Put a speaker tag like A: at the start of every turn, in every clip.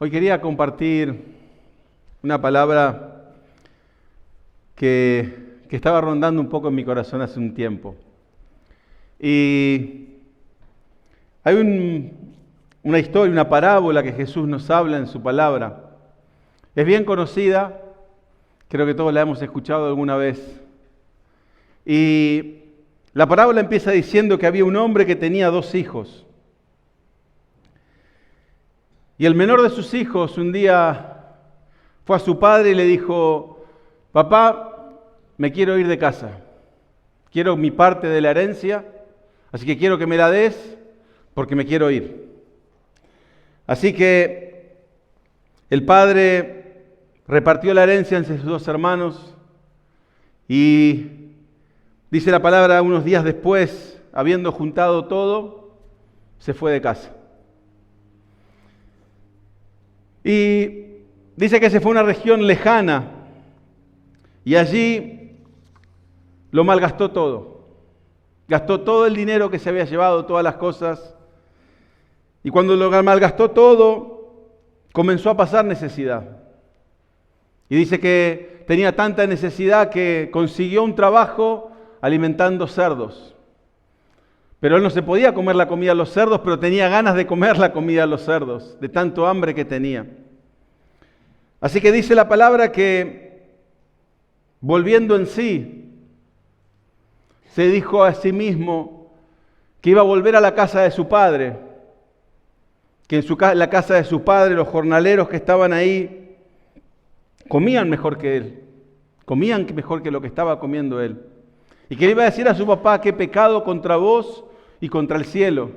A: Hoy quería compartir una palabra que estaba rondando un poco en mi corazón hace un tiempo. Y hay una historia, una parábola que Jesús nos habla en su palabra. Es bien conocida, creo que todos la hemos escuchado alguna vez. Y la parábola empieza diciendo que había un hombre que tenía 2 hijos. Y el menor de sus hijos un día fue a su padre y le dijo: papá, me quiero ir de casa, quiero mi parte de la herencia, así que quiero que me la des porque me quiero ir. Así que el padre repartió la herencia entre sus 2 hermanos y dice la palabra, unos días después, habiendo juntado todo, se fue de casa. Y dice que se fue a una región lejana y allí lo malgastó todo. Gastó todo el dinero que se había llevado, todas las cosas. Y cuando lo malgastó todo, comenzó a pasar necesidad. Y dice que tenía tanta necesidad que consiguió un trabajo alimentando cerdos. Pero él no se podía comer la comida de los cerdos, pero tenía ganas de comer la comida de los cerdos, de tanto hambre que tenía. Así que dice la palabra que, volviendo en sí, se dijo a sí mismo que iba a volver a la casa de su padre, que en la casa de su padre los jornaleros que estaban ahí comían mejor que él, comían mejor que lo que estaba comiendo él. Y que le iba a decir a su papá: qué pecado contra vos y contra el cielo,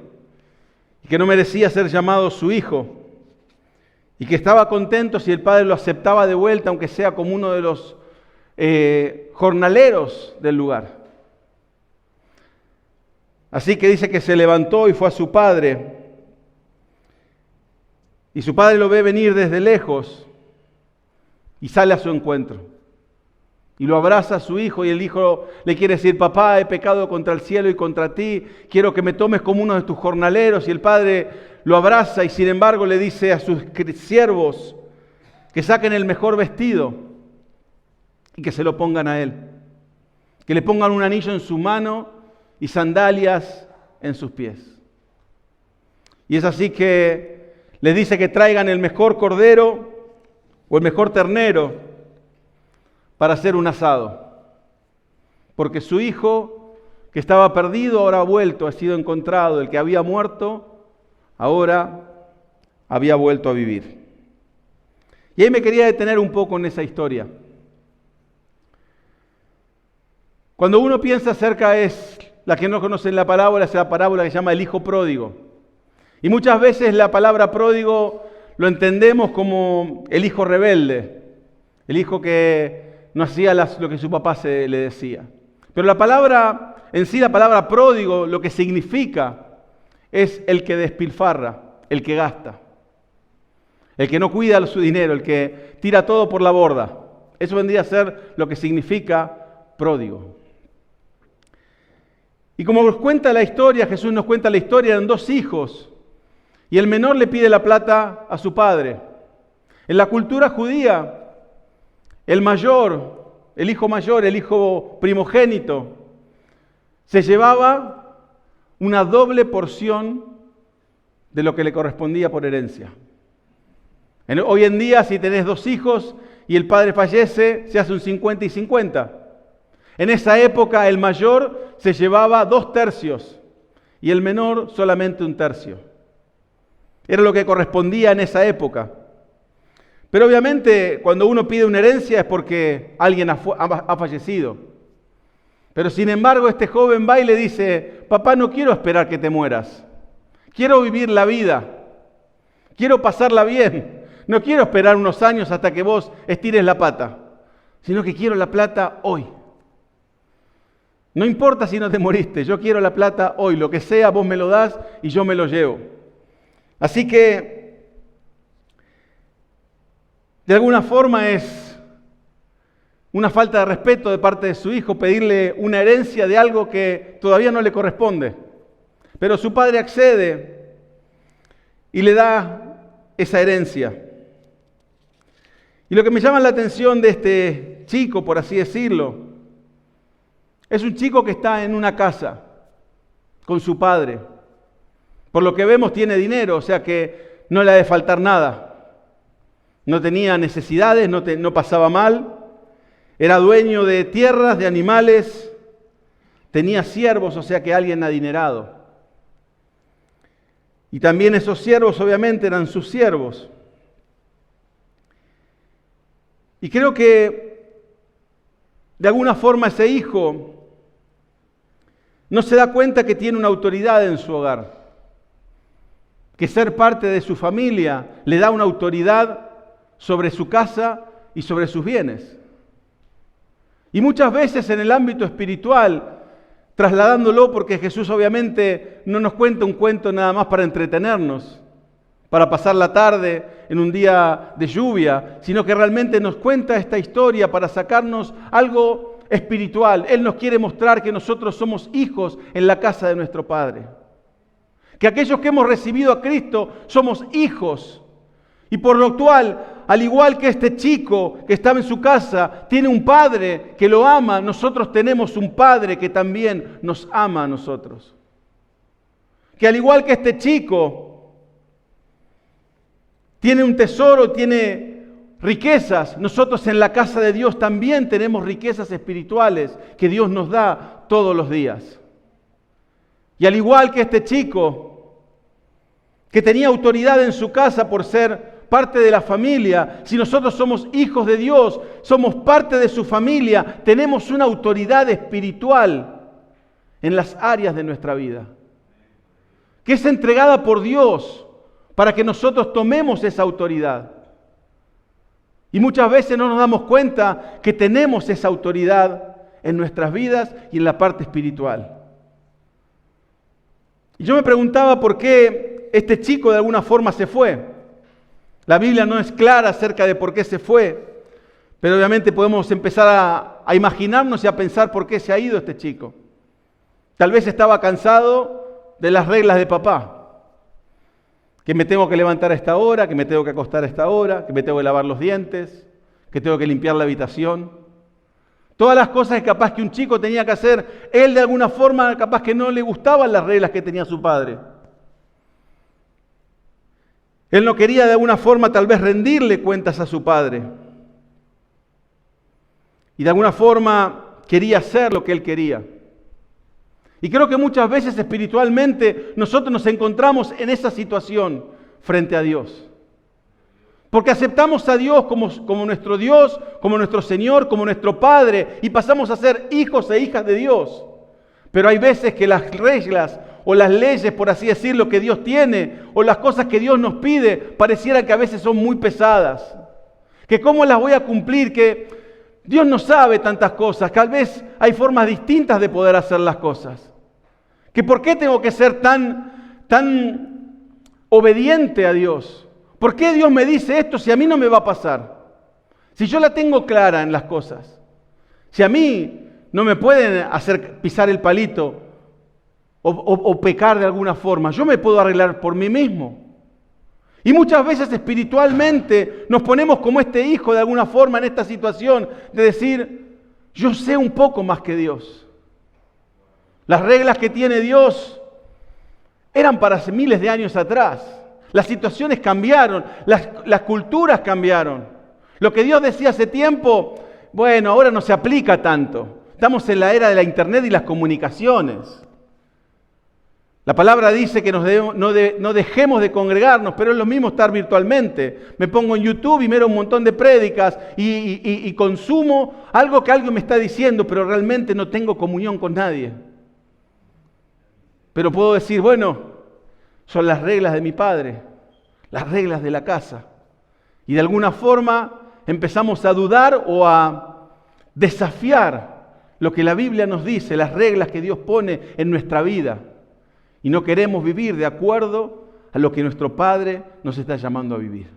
A: y que no merecía ser llamado su hijo, y que estaba contento si el padre lo aceptaba de vuelta, aunque sea como uno de los jornaleros del lugar. Así que dice que se levantó y fue a su padre, y su padre lo ve venir desde lejos y sale a su encuentro. Y lo abraza a su hijo y el hijo le quiere decir: papá, he pecado contra el cielo y contra ti, quiero que me tomes como uno de tus jornaleros. Y el padre lo abraza y sin embargo le dice a sus siervos que saquen el mejor vestido y que se lo pongan a él. Que le pongan un anillo en su mano y sandalias en sus pies. Y es así que les dice que traigan el mejor cordero o el mejor ternero para hacer un asado, porque su hijo, que estaba perdido, ahora ha vuelto, ha sido encontrado. El que había muerto, ahora había vuelto a vivir. Y ahí me quería detener un poco en esa historia. Cuando uno piensa acerca, la que no conocen la parábola, es la parábola que se llama el hijo pródigo. Y muchas veces la palabra pródigo lo entendemos como el hijo rebelde, el hijo que no hacía lo que su papá le decía. Pero la palabra, en sí la palabra pródigo, lo que significa es el que despilfarra, el que gasta, el que no cuida su dinero, el que tira todo por la borda. Eso vendría a ser lo que significa pródigo. Y como nos cuenta la historia, Jesús nos cuenta la historia, eran 2 hijos, y el menor le pide la plata a su padre. En la cultura judía, el hijo mayor, el hijo primogénito, se llevaba una doble porción de lo que le correspondía por herencia. Hoy en día, si tenés 2 hijos y el padre fallece, se hace un 50 y 50. En esa época, el mayor se llevaba 2/3 y el menor solamente 1/3. Era lo que correspondía en esa época. Pero obviamente cuando uno pide una herencia es porque alguien ha fallecido. Pero sin embargo este joven va y le dice: papá, no quiero esperar que te mueras. Quiero vivir la vida. Quiero pasarla bien. No quiero esperar unos años hasta que vos estires la pata, sino que quiero la plata hoy. No importa si no te moriste, yo quiero la plata hoy. Lo que sea, vos me lo das y yo me lo llevo. Así que de alguna forma es una falta de respeto de parte de su hijo pedirle una herencia de algo que todavía no le corresponde. Pero su padre accede y le da esa herencia. Y lo que me llama la atención de este chico, por así decirlo, es un chico que está en una casa con su padre. Por lo que vemos tiene dinero, o sea que no le ha de faltar nada. No tenía necesidades, no pasaba mal. Era dueño de tierras, de animales. Tenía siervos, o sea que alguien adinerado. Y también esos siervos obviamente eran sus siervos. Y creo que de alguna forma ese hijo no se da cuenta que tiene una autoridad en su hogar, que ser parte de su familia le da una autoridad sobre su casa y sobre sus bienes. Y muchas veces en el ámbito espiritual, trasladándolo, porque Jesús obviamente no nos cuenta un cuento nada más para entretenernos, para pasar la tarde en un día de lluvia, sino que realmente nos cuenta esta historia para sacarnos algo espiritual. Él nos quiere mostrar que nosotros somos hijos en la casa de nuestro Padre. Que aquellos que hemos recibido a Cristo somos hijos. Y por lo actual, al igual que este chico que estaba en su casa, tiene un padre que lo ama, nosotros tenemos un padre que también nos ama a nosotros. Que al igual que este chico tiene un tesoro, tiene riquezas, nosotros en la casa de Dios también tenemos riquezas espirituales que Dios nos da todos los días. Y al igual que este chico que tenía autoridad en su casa por ser parte de la familia, si nosotros somos hijos de Dios, somos parte de su familia, tenemos una autoridad espiritual en las áreas de nuestra vida, que es entregada por Dios para que nosotros tomemos esa autoridad. Y muchas veces no nos damos cuenta que tenemos esa autoridad en nuestras vidas y en la parte espiritual. Y yo me preguntaba por qué este chico de alguna forma se fue. La Biblia no es clara acerca de por qué se fue, pero obviamente podemos empezar a imaginarnos y a pensar por qué se ha ido este chico. Tal vez estaba cansado de las reglas de papá. Que me tengo que levantar a esta hora, que me tengo que acostar a esta hora, que me tengo que lavar los dientes, que tengo que limpiar la habitación. Todas las cosas que capaz que un chico tenía que hacer, él de alguna forma capaz que no le gustaban las reglas que tenía su padre. Él no quería de alguna forma tal vez rendirle cuentas a su padre. Y de alguna forma quería hacer lo que él quería. Y creo que muchas veces espiritualmente nosotros nos encontramos en esa situación frente a Dios. Porque aceptamos a Dios como nuestro Dios, como nuestro Señor, como nuestro Padre, y pasamos a ser hijos e hijas de Dios. Pero hay veces que las reglas o las leyes, por así decirlo, que Dios tiene, o las cosas que Dios nos pide, pareciera que a veces son muy pesadas. Que cómo las voy a cumplir, que Dios no sabe tantas cosas, tal vez hay formas distintas de poder hacer las cosas. Que por qué tengo que ser tan obediente a Dios. ¿Por qué Dios me dice esto si a mí no me va a pasar? Si yo la tengo clara en las cosas. Si a mí no me pueden hacer pisar el palito o pecar de alguna forma, yo me puedo arreglar por mí mismo. Y muchas veces espiritualmente nos ponemos como este hijo de alguna forma en esta situación de decir, yo sé un poco más que Dios. Las reglas que tiene Dios eran para hace miles de años atrás. Las situaciones cambiaron, las culturas cambiaron. Lo que Dios decía hace tiempo, bueno, ahora no se aplica tanto. Estamos en la era de la internet y las comunicaciones. La palabra dice que no dejemos de congregarnos, pero es lo mismo estar virtualmente. Me pongo en YouTube y miro un montón de prédicas y consumo algo que alguien me está diciendo, pero realmente no tengo comunión con nadie. Pero puedo decir, bueno, son las reglas de mi padre, las reglas de la casa. Y de alguna forma empezamos a dudar o a desafiar lo que la Biblia nos dice, las reglas que Dios pone en nuestra vida. Y no queremos vivir de acuerdo a lo que nuestro Padre nos está llamando a vivir.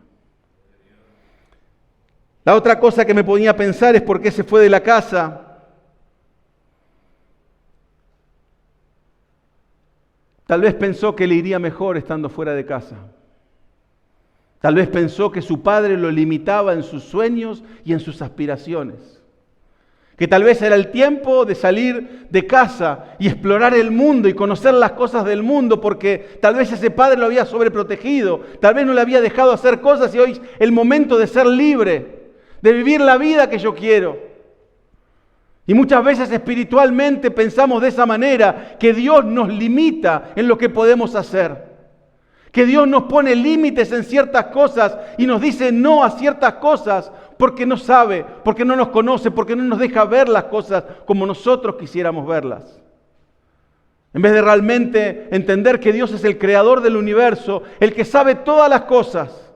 A: La otra cosa que me ponía a pensar es por qué se fue de la casa. Tal vez pensó que le iría mejor estando fuera de casa. Tal vez pensó que su padre lo limitaba en sus sueños y en sus aspiraciones. Que tal vez era el tiempo de salir de casa y explorar el mundo y conocer las cosas del mundo, porque tal vez ese padre lo había sobreprotegido, tal vez no le había dejado hacer cosas y hoy es el momento de ser libre, de vivir la vida que yo quiero. Y muchas veces espiritualmente pensamos de esa manera, que Dios nos limita en lo que podemos hacer. Que Dios nos pone límites en ciertas cosas y nos dice no a ciertas cosas porque no sabe, porque no nos conoce, porque no nos deja ver las cosas como nosotros quisiéramos verlas. En vez de realmente entender que Dios es el creador del universo, el que sabe todas las cosas,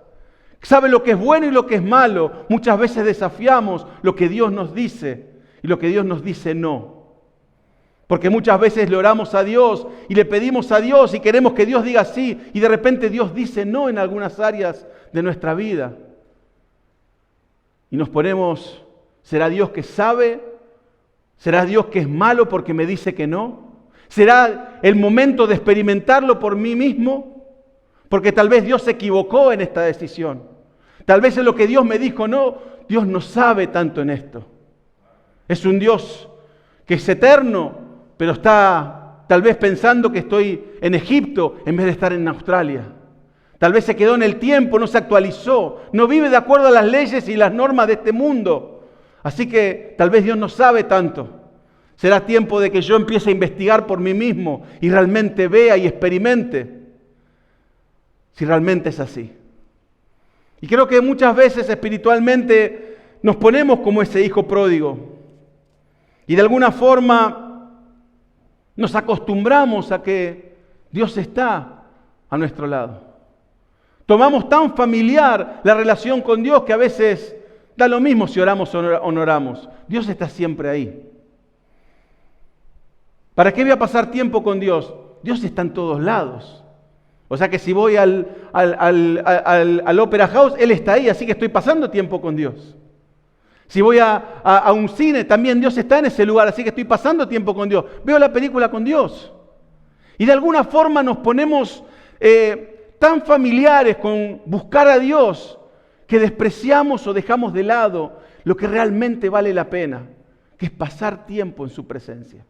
A: sabe lo que es bueno y lo que es malo, muchas veces desafiamos lo que Dios nos dice y lo que Dios nos dice no. Porque muchas veces le oramos a Dios y le pedimos a Dios y queremos que Dios diga sí y de repente Dios dice no en algunas áreas de nuestra vida. Y nos ponemos, ¿será Dios que sabe? ¿Será Dios que es malo porque me dice que no? ¿Será el momento de experimentarlo por mí mismo? Porque tal vez Dios se equivocó en esta decisión. Tal vez en lo que Dios me dijo no, Dios no sabe tanto en esto. Es un Dios que es eterno, pero está tal vez pensando que estoy en Egipto en vez de estar en Australia. Tal vez se quedó en el tiempo, no se actualizó, no vive de acuerdo a las leyes y las normas de este mundo. Así que tal vez Dios no sabe tanto. Será tiempo de que yo empiece a investigar por mí mismo y realmente vea y experimente si realmente es así. Y creo que muchas veces espiritualmente nos ponemos como ese hijo pródigo. Y de alguna forma nos acostumbramos a que Dios está a nuestro lado. Tomamos tan familiar la relación con Dios que a veces da lo mismo si oramos o no oramos. Dios está siempre ahí. ¿Para qué voy a pasar tiempo con Dios? Dios está en todos lados. O sea que si voy al Opera House, Él está ahí, así que estoy pasando tiempo con Dios. Si voy a un cine, también Dios está en ese lugar, así que estoy pasando tiempo con Dios. Veo la película con Dios. Y de alguna forma nos ponemos tan familiares con buscar a Dios que despreciamos o dejamos de lado lo que realmente vale la pena, que es pasar tiempo en su presencia.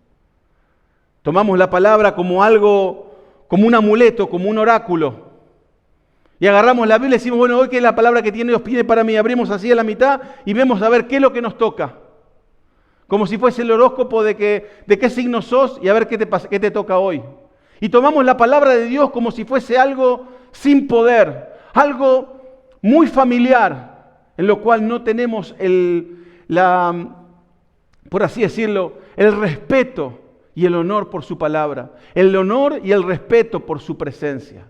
A: Tomamos la palabra como algo, como un amuleto, como un oráculo. Y agarramos la Biblia y decimos, bueno, hoy que es la palabra que tiene Dios pide para mí, abrimos así a la mitad y vemos a ver qué es lo que nos toca. Como si fuese el horóscopo de qué signo sos y a ver qué te toca hoy. Y tomamos la palabra de Dios como si fuese algo sin poder, algo muy familiar, en lo cual no tenemos por así decirlo, el respeto y el honor por su palabra, el honor y el respeto por su presencia.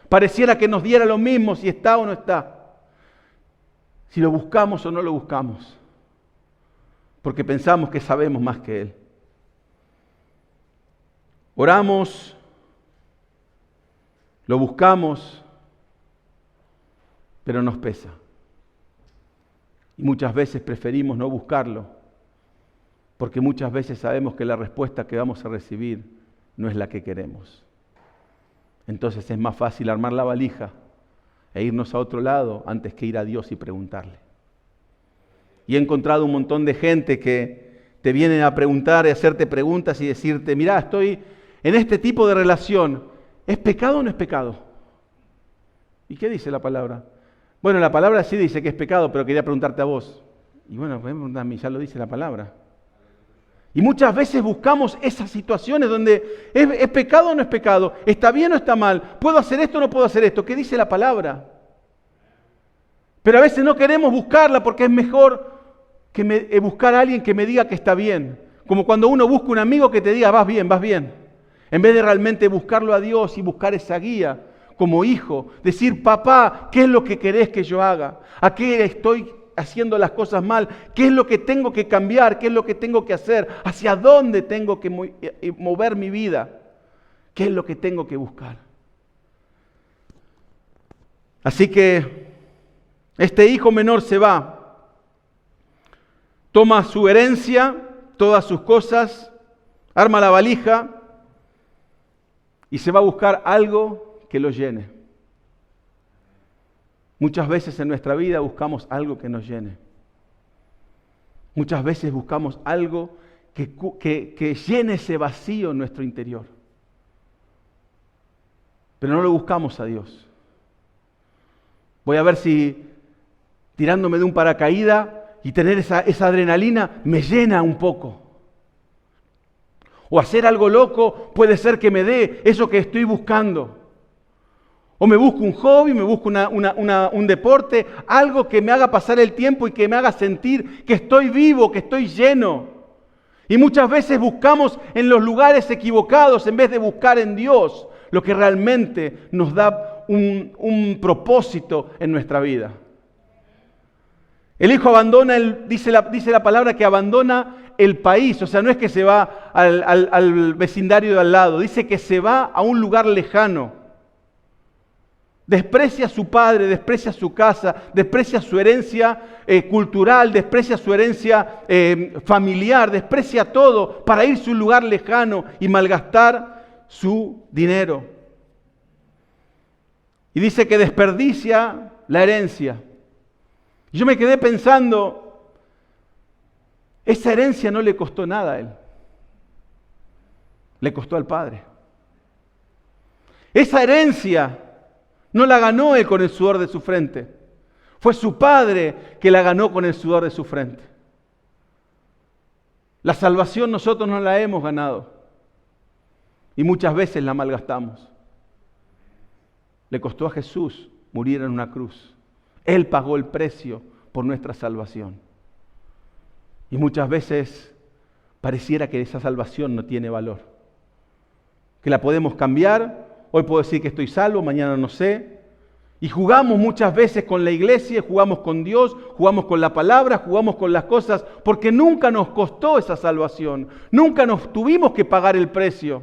A: Pareciera que nos diera lo mismo si está o no está, si lo buscamos o no lo buscamos, porque pensamos que sabemos más que Él. Oramos, lo buscamos, pero nos pesa. Y muchas veces preferimos no buscarlo, porque muchas veces sabemos que la respuesta que vamos a recibir no es la que queremos. Entonces es más fácil armar la valija e irnos a otro lado antes que ir a Dios y preguntarle. Y he encontrado un montón de gente que te vienen a preguntar y hacerte preguntas y decirte, mirá, estoy en este tipo de relación, ¿es pecado o no es pecado? ¿Y qué dice la palabra? Bueno, la palabra sí dice que es pecado, pero quería preguntarte a vos. Y bueno, a mí ya lo dice la palabra. Y muchas veces buscamos esas situaciones donde ¿es pecado o no es pecado? ¿Está bien o está mal? ¿Puedo hacer esto o no puedo hacer esto? ¿Qué dice la palabra? Pero a veces no queremos buscarla porque es mejor que buscar a alguien que me diga que está bien. Como cuando uno busca un amigo que te diga, vas bien, vas bien. En vez de realmente buscarlo a Dios y buscar esa guía como hijo. Decir, papá, ¿qué es lo que querés que yo haga? ¿A qué estoy haciendo las cosas mal? ¿Qué es lo que tengo que cambiar? ¿Qué es lo que tengo que hacer? ¿Hacia dónde tengo que mover mi vida? ¿Qué es lo que tengo que buscar? Así que este hijo menor se va, toma su herencia, todas sus cosas, arma la valija y se va a buscar algo que lo llene. Muchas veces en nuestra vida buscamos algo que nos llene. Muchas veces buscamos algo que llene ese vacío en nuestro interior. Pero no lo buscamos a Dios. Voy a ver si tirándome de un paracaídas y tener esa adrenalina me llena un poco. O hacer algo loco puede ser que me dé eso que estoy buscando. O me busco un hobby, me busco un deporte, algo que me haga pasar el tiempo y que me haga sentir que estoy vivo, que estoy lleno. Y muchas veces buscamos en los lugares equivocados en vez de buscar en Dios lo que realmente nos da un propósito en nuestra vida. El hijo abandona, dice la palabra que abandona el país, o sea, no es que se va al vecindario de al lado, dice que se va a un lugar lejano. Desprecia a su padre, desprecia su casa, desprecia su herencia cultural, desprecia su herencia familiar, desprecia todo para irse a un lugar lejano y malgastar su dinero. Y dice que desperdicia la herencia. Y yo me quedé pensando, esa herencia no le costó nada a él, le costó al padre. Esa herencia no la ganó él con el sudor de su frente. Fue su padre que la ganó con el sudor de su frente. La salvación nosotros no la hemos ganado. Y muchas veces la malgastamos. Le costó a Jesús morir en una cruz. Él pagó el precio por nuestra salvación. Y muchas veces pareciera que esa salvación no tiene valor. Que la podemos cambiar. Hoy puedo decir que estoy salvo, mañana no sé. Y jugamos muchas veces con la iglesia, jugamos con Dios, jugamos con la palabra, jugamos con las cosas, porque nunca nos costó esa salvación. Nunca nos tuvimos que pagar el precio.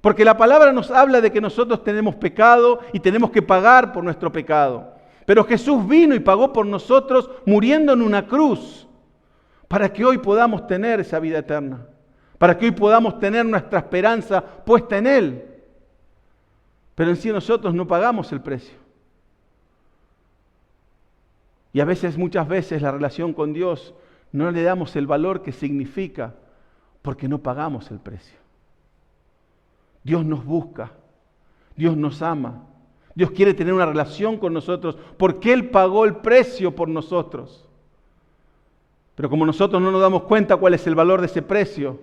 A: Porque la palabra nos habla de que nosotros tenemos pecado y tenemos que pagar por nuestro pecado. Pero Jesús vino y pagó por nosotros muriendo en una cruz para que hoy podamos tener esa vida eterna. Para que hoy podamos tener nuestra esperanza puesta en Él. Pero en sí nosotros no pagamos el precio. Y a veces, muchas veces, la relación con Dios no le damos el valor que significa porque no pagamos el precio. Dios nos busca, Dios nos ama, Dios quiere tener una relación con nosotros porque Él pagó el precio por nosotros. Pero como nosotros no nos damos cuenta cuál es el valor de ese precio,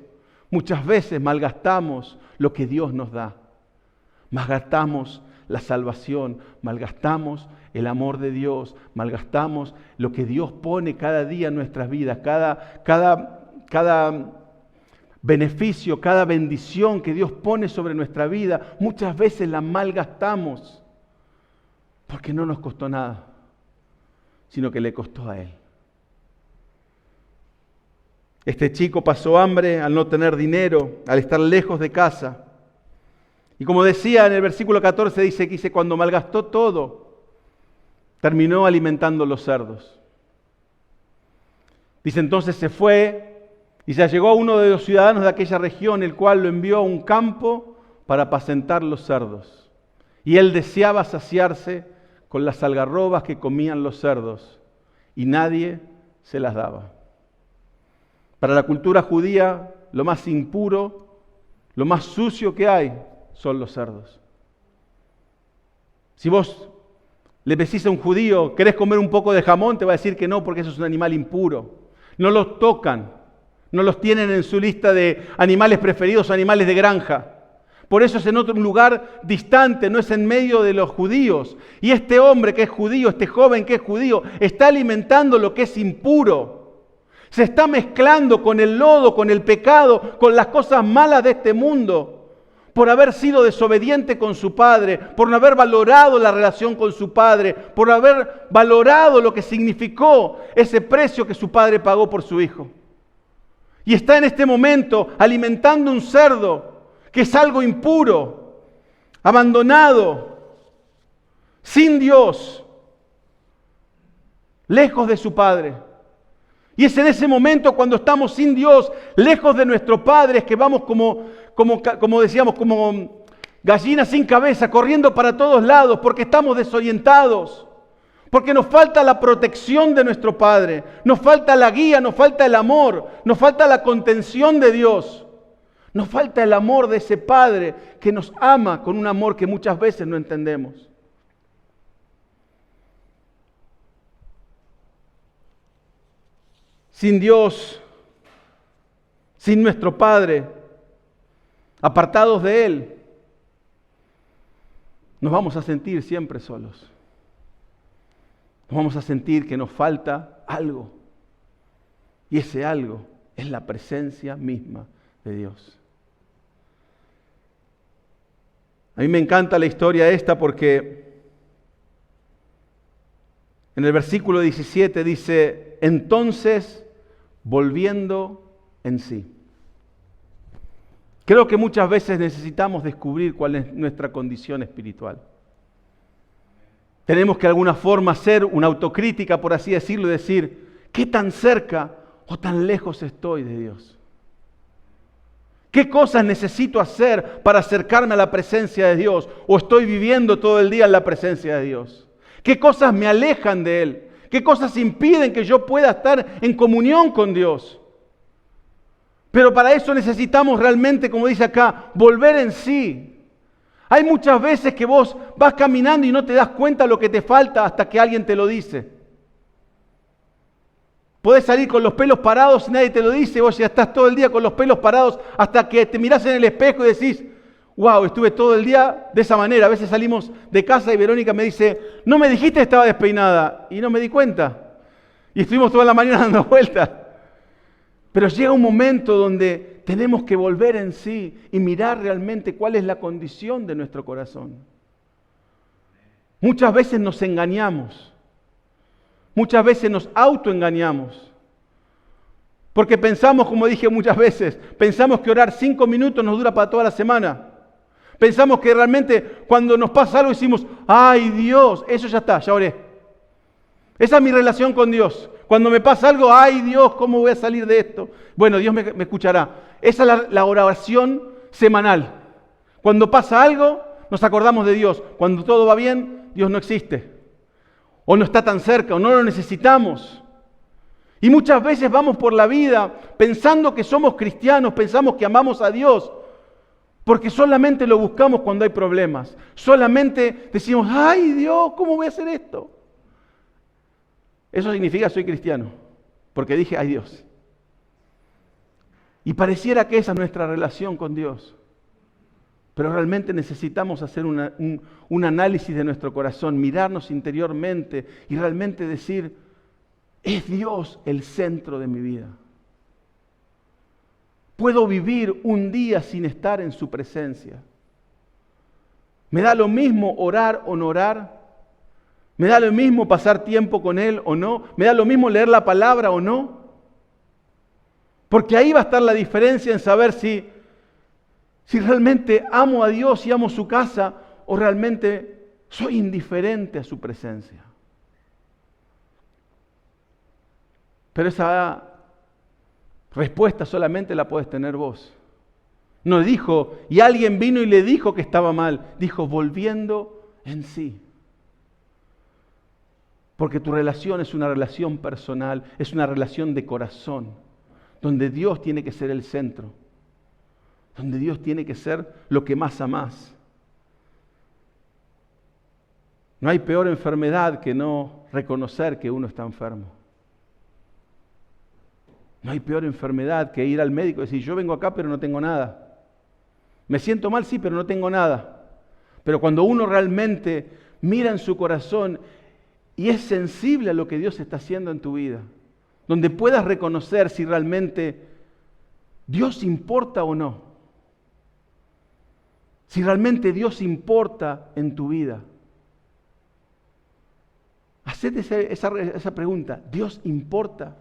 A: muchas veces malgastamos lo que Dios nos da. Malgastamos la salvación, malgastamos el amor de Dios, malgastamos lo que Dios pone cada día en nuestras vidas, cada beneficio, cada bendición que Dios pone sobre nuestra vida, muchas veces la malgastamos porque no nos costó nada, sino que le costó a Él. Este chico pasó hambre al no tener dinero, al estar lejos de casa. Y como decía en el versículo 14, dice, cuando malgastó todo, terminó alimentando los cerdos. Dice, entonces se fue y se allegó a uno de los ciudadanos de aquella región, el cual lo envió a un campo para apacentar los cerdos. Y él deseaba saciarse con las algarrobas que comían los cerdos, y nadie se las daba. Para la cultura judía, lo más impuro, lo más sucio que hay, son los cerdos. Si vos le decís a un judío, ¿querés comer un poco de jamón? Te va a decir que no, porque eso es un animal impuro. No los tocan, no los tienen en su lista de animales preferidos, animales de granja. Por eso es en otro lugar distante, no es en medio de los judíos. Y este hombre que es judío, este joven que es judío, está alimentando lo que es impuro. Se está mezclando con el lodo, con el pecado, con las cosas malas de este mundo. Por haber sido desobediente con su padre, por no haber valorado la relación con su padre, por haber valorado lo que significó ese precio que su padre pagó por su hijo. Y está en este momento alimentando un cerdo, que es algo impuro, abandonado, sin Dios, lejos de su padre. Y es en ese momento cuando estamos sin Dios, lejos de nuestro Padre, es que vamos como decíamos, como gallinas sin cabeza, corriendo para todos lados, porque estamos desorientados, Porque nos falta la protección de nuestro Padre, nos falta la guía, nos falta el amor, nos falta la contención de Dios. Nos falta el amor de ese Padre que nos ama con un amor que muchas veces no entendemos. Sin Dios, sin nuestro Padre, apartados de Él, nos vamos a sentir siempre solos. Nos vamos a sentir que nos falta algo. Y ese algo es la presencia misma de Dios. A mí me encanta la historia esta porque en el versículo 17 dice, entonces volviendo en sí. Creo que muchas veces necesitamos descubrir cuál es nuestra condición espiritual. Tenemos que de alguna forma hacer una autocrítica, por así decirlo, y decir, ¿qué tan cerca o tan lejos estoy de Dios? ¿Qué cosas necesito hacer para acercarme a la presencia de Dios? ¿O estoy viviendo todo el día en la presencia de Dios? ¿Qué cosas me alejan de Él? ¿Qué cosas impiden que yo pueda estar en comunión con Dios? Pero para eso necesitamos realmente, como dice acá, volver en sí. Hay muchas veces que vos vas caminando y no te das cuenta de lo que te falta hasta que alguien te lo dice. Podés salir con los pelos parados y nadie te lo dice, vos ya estás todo el día con los pelos parados hasta que te mirás en el espejo y decís, wow, estuve todo el día de esa manera. A veces salimos de casa y Verónica me dice, no me dijiste que estaba despeinada, y no me di cuenta. Y estuvimos toda la mañana dando vueltas. Pero llega un momento donde tenemos que volver en sí y mirar realmente cuál es la condición de nuestro corazón. Muchas veces nos engañamos. Muchas veces nos autoengañamos. Porque pensamos, como dije muchas veces, pensamos que orar 5 minutos nos dura para toda la semana. Pensamos que realmente cuando nos pasa algo decimos, ¡ay Dios! Eso ya está, ya oré. Esa es mi relación con Dios. Cuando me pasa algo, ¡ay Dios! ¿Cómo voy a salir de esto? Bueno, Dios me escuchará. Esa es la oración semanal. Cuando pasa algo, nos acordamos de Dios. Cuando todo va bien, Dios no existe. O no está tan cerca, o no lo necesitamos. Y muchas veces vamos por la vida pensando que somos cristianos, pensamos que amamos a Dios, porque solamente lo buscamos cuando hay problemas. Solamente decimos, ¡ay Dios! ¿Cómo voy a hacer esto? Eso significa soy cristiano, porque dije, ¡ay Dios! Y pareciera que esa es nuestra relación con Dios. Pero realmente necesitamos hacer un análisis de nuestro corazón, mirarnos interiormente y realmente decir, ¿es Dios el centro de mi vida? ¿Puedo vivir un día sin estar en su presencia? ¿Me da lo mismo orar o no orar? ¿Me da lo mismo pasar tiempo con Él o no? ¿Me da lo mismo leer la palabra o no? Porque ahí va a estar la diferencia en saber si realmente amo a Dios y amo su casa o realmente soy indiferente a su presencia. Pero esa respuesta solamente la puedes tener vos. No dijo, y alguien vino y le dijo que estaba mal. Dijo, volviendo en sí. Porque tu relación es una relación personal, es una relación de corazón, donde Dios tiene que ser el centro. Donde Dios tiene que ser lo que más amás. No hay peor enfermedad que no reconocer que uno está enfermo. No hay peor enfermedad que ir al médico y decir, yo vengo acá pero no tengo nada. Me siento mal, sí, pero no tengo nada. Pero cuando uno realmente mira en su corazón y es sensible a lo que Dios está haciendo en tu vida, donde puedas reconocer si realmente Dios importa o no. Si realmente Dios importa en tu vida. Hacete esa pregunta. ¿Dios importa?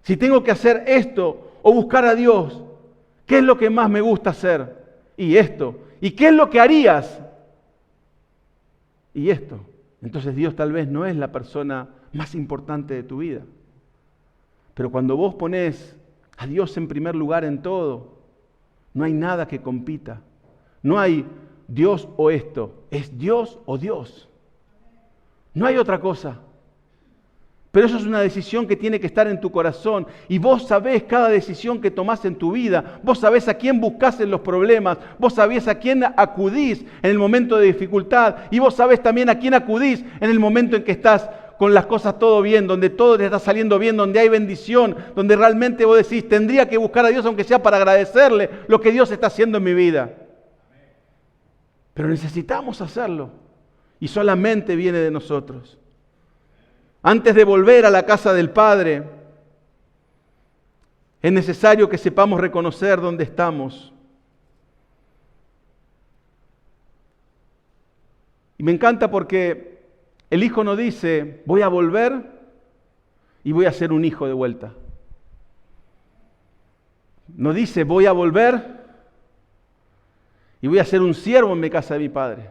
A: Si tengo que hacer esto o buscar a Dios, ¿qué es lo que más me gusta hacer? Y esto. ¿Y qué es lo que harías? Y esto. Entonces Dios tal vez no es la persona más importante de tu vida. Pero cuando vos pones a Dios en primer lugar en todo, no hay nada que compita. No hay Dios o esto. Es Dios o Dios. No hay otra cosa. Pero eso es una decisión que tiene que estar en tu corazón. Y vos sabés cada decisión que tomás en tu vida. Vos sabés a quién buscás en los problemas. Vos sabés a quién acudís en el momento de dificultad. Y vos sabés también a quién acudís en el momento en que estás con las cosas todo bien, donde todo te está saliendo bien, donde hay bendición, donde realmente vos decís, tendría que buscar a Dios aunque sea para agradecerle lo que Dios está haciendo en mi vida. Pero necesitamos hacerlo. Y solamente viene de nosotros. Antes de volver a la casa del Padre, es necesario que sepamos reconocer dónde estamos. Y me encanta porque el hijo no dice, voy a volver y voy a ser un hijo de vuelta. No dice, voy a volver y voy a ser un siervo en mi casa de mi padre.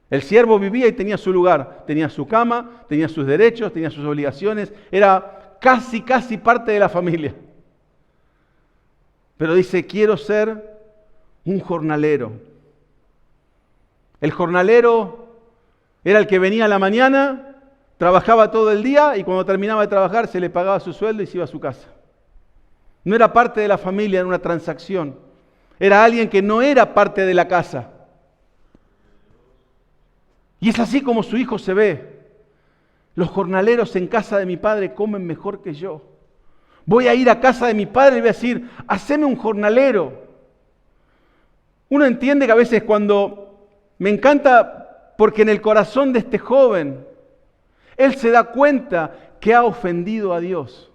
A: El siervo vivía y tenía su lugar, tenía su cama, tenía sus derechos, tenía sus obligaciones, era casi parte de la familia. Pero dice, quiero ser un jornalero. El jornalero era el que venía a la mañana, trabajaba todo el día y cuando terminaba de trabajar se le pagaba su sueldo y se iba a su casa. No era parte de la familia, era una transacción. Era alguien que no era parte de la casa. Y es así como su hijo se ve. Los jornaleros en casa de mi padre comen mejor que yo. Voy a ir a casa de mi padre y voy a decir, haceme un jornalero. Uno entiende que a veces cuando me encanta, porque en el corazón de este joven, él se da cuenta que ha ofendido a Dios.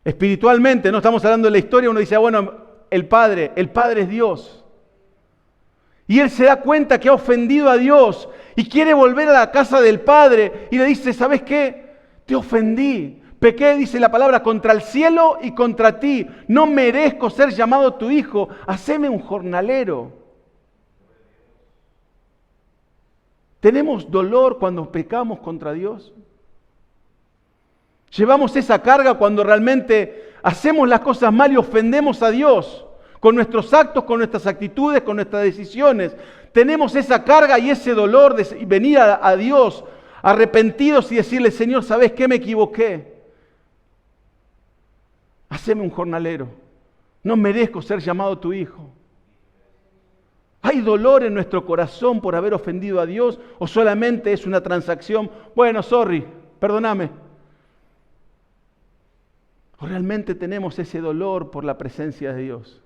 A: Espiritualmente, no estamos hablando de la historia, uno dice, bueno, el Padre es Dios. Y él se da cuenta que ha ofendido a Dios y quiere volver a la casa del Padre y le dice, ¿sabes qué? Te ofendí. Pequé, dice la palabra, contra el cielo y contra ti. No merezco ser llamado tu hijo. Haceme un jornalero. ¿Tenemos dolor cuando pecamos contra Dios? ¿Llevamos esa carga cuando realmente hacemos las cosas mal y ofendemos a Dios? Con nuestros actos, con nuestras actitudes, con nuestras decisiones. Tenemos esa carga y ese dolor de venir a Dios arrepentidos y decirle, Señor, ¿sabes qué? Me equivoqué. Haceme un jornalero. No merezco ser llamado tu hijo. ¿Hay dolor en nuestro corazón por haber ofendido a Dios o solamente es una transacción? Bueno, sorry, perdóname. ¿O realmente tenemos ese dolor por la presencia de Dios?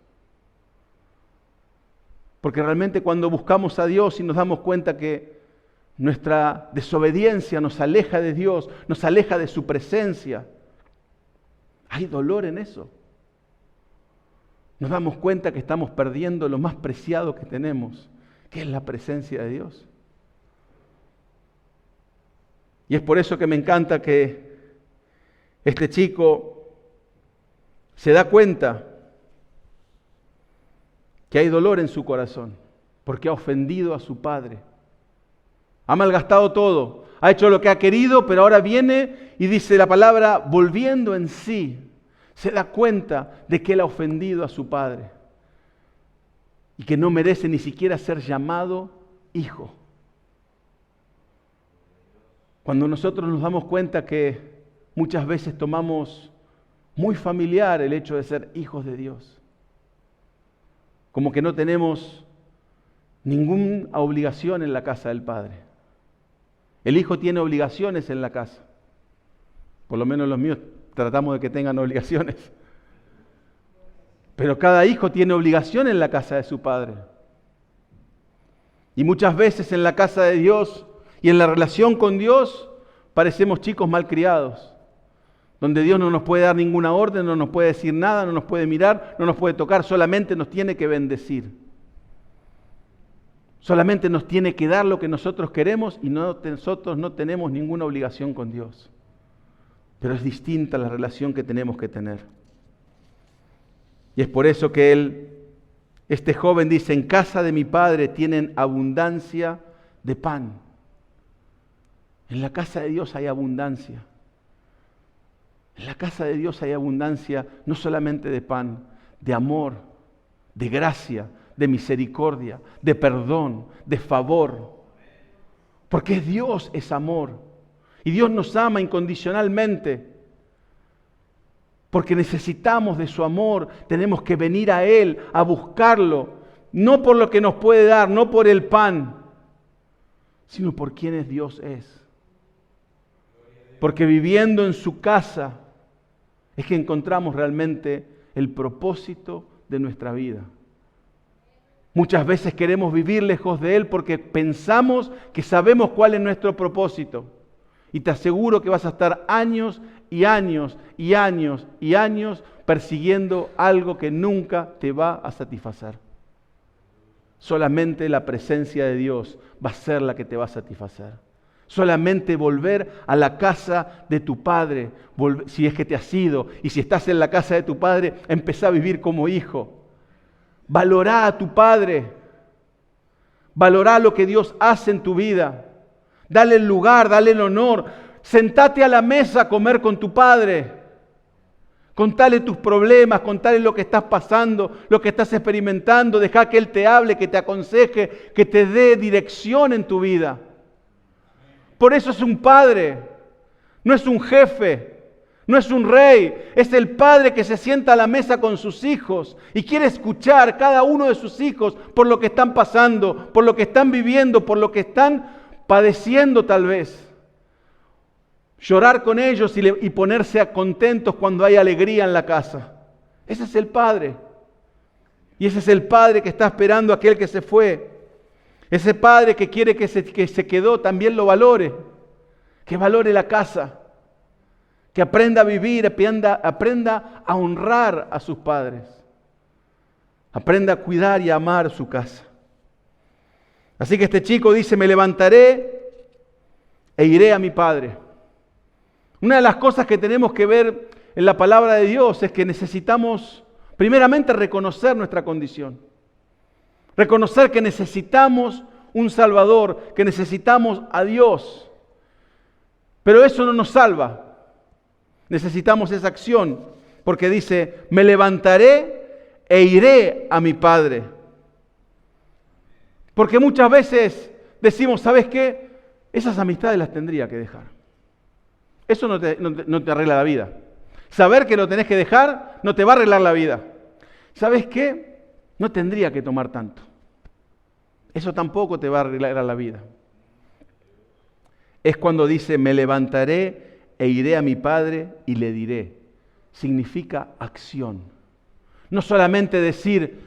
A: Porque realmente cuando buscamos a Dios y nos damos cuenta que nuestra desobediencia nos aleja de Dios, nos aleja de su presencia, hay dolor en eso. Nos damos cuenta que estamos perdiendo lo más preciado que tenemos, que es la presencia de Dios. Y es por eso que me encanta que este chico se da cuenta que hay dolor en su corazón, porque ha ofendido a su padre. Ha malgastado todo, ha hecho lo que ha querido, pero ahora viene y dice la palabra, volviendo en sí, se da cuenta de que él ha ofendido a su padre y que no merece ni siquiera ser llamado hijo. Cuando nosotros nos damos cuenta que muchas veces tomamos muy familiar el hecho de ser hijos de Dios, como que no tenemos ninguna obligación en la casa del Padre. El hijo tiene obligaciones en la casa. Por lo menos los míos tratamos de que tengan obligaciones. Pero cada hijo tiene obligación en la casa de su padre. Y muchas veces en la casa de Dios y en la relación con Dios parecemos chicos malcriados, donde Dios no nos puede dar ninguna orden, no nos puede decir nada, no nos puede mirar, no nos puede tocar, solamente nos tiene que bendecir. Solamente nos tiene que dar lo que nosotros queremos y nosotros no tenemos ninguna obligación con Dios. Pero es distinta la relación que tenemos que tener. Y es por eso que este joven dice, en casa de mi padre tienen abundancia de pan. En la casa de Dios hay abundancia. En la casa de Dios hay abundancia no solamente de pan, de amor, de gracia, de misericordia, de perdón, de favor. Porque Dios es amor. Y Dios nos ama incondicionalmente. Porque necesitamos de su amor. Tenemos que venir a Él, a buscarlo. No por lo que nos puede dar, no por el pan, sino por quien Dios es. Porque viviendo en su casa es que encontramos realmente el propósito de nuestra vida. Muchas veces queremos vivir lejos de Él porque pensamos que sabemos cuál es nuestro propósito. Y te aseguro que vas a estar años y años y años y años persiguiendo algo que nunca te va a satisfacer. Solamente la presencia de Dios va a ser la que te va a satisfacer. Solamente volver a la casa de tu Padre, si es que te has ido, y si estás en la casa de tu Padre, empezá a vivir como hijo. Valorá a tu Padre. Valorá lo que Dios hace en tu vida. Dale el lugar, dale el honor. Sentate a la mesa a comer con tu Padre. Contale tus problemas, contale lo que estás pasando, lo que estás experimentando. Deja que Él te hable, que te aconseje, que te dé dirección en tu vida. Por eso es un padre, no es un jefe, no es un rey. Es el padre que se sienta a la mesa con sus hijos y quiere escuchar cada uno de sus hijos por lo que están pasando, por lo que están viviendo, por lo que están padeciendo tal vez. Llorar con ellos y ponerse contentos cuando hay alegría en la casa. Ese es el Padre. Y ese es el Padre que está esperando a aquel que se fue. Ese Padre que quiere que se quedó también lo valore. Que valore la casa. Que aprenda a vivir, aprenda a honrar a sus padres. Aprenda a cuidar y a amar su casa. Así que este chico dice, me levantaré e iré a mi padre. Una de las cosas que tenemos que ver en la palabra de Dios es que necesitamos, primeramente, reconocer nuestra condición. Reconocer que necesitamos un Salvador, que necesitamos a Dios. Pero eso no nos salva. Necesitamos esa acción, porque dice, me levantaré e iré a mi Padre. Porque muchas veces decimos, ¿sabes qué? Esas amistades las tendría que dejar. Eso no te arregla la vida. Saber que lo tenés que dejar no te va a arreglar la vida. ¿Sabes qué? No tendría que tomar tanto. Eso tampoco te va a arreglar la vida. Es cuando dice, me levantaré e iré a mi Padre y le diré. Significa acción. No solamente decir,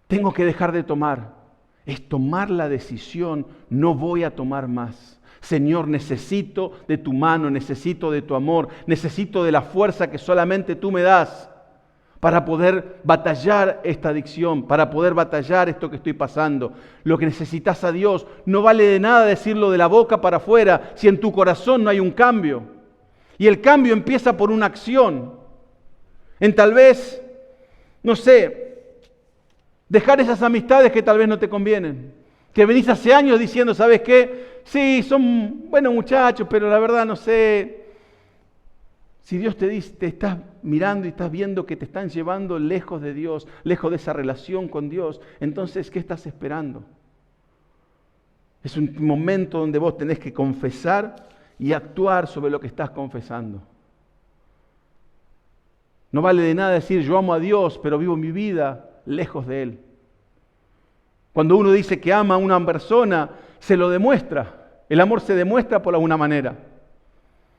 A: tengo que dejar de tomar. Es tomar la decisión, no voy a tomar más. Señor, necesito de tu mano, necesito de tu amor, necesito de la fuerza que solamente tú me das para poder batallar esta adicción, para poder batallar esto que estoy pasando. Lo que necesitas a Dios, no vale de nada decirlo de la boca para afuera si en tu corazón no hay un cambio. Y el cambio empieza por una acción. En tal vez, no sé, dejar esas amistades que tal vez no te convienen. Que venís hace años diciendo, ¿sabes qué? Sí, son buenos muchachos, pero la verdad no sé. Si Dios te dice, te estás mirando y estás viendo que te están llevando lejos de Dios, lejos de esa relación con Dios, entonces, ¿qué estás esperando? Es un momento donde vos tenés que confesar y actuar sobre lo que estás confesando. No vale de nada decir, yo amo a Dios, pero vivo mi vida lejos de Él. Cuando uno dice que ama a una persona, se lo demuestra. El amor se demuestra por alguna manera.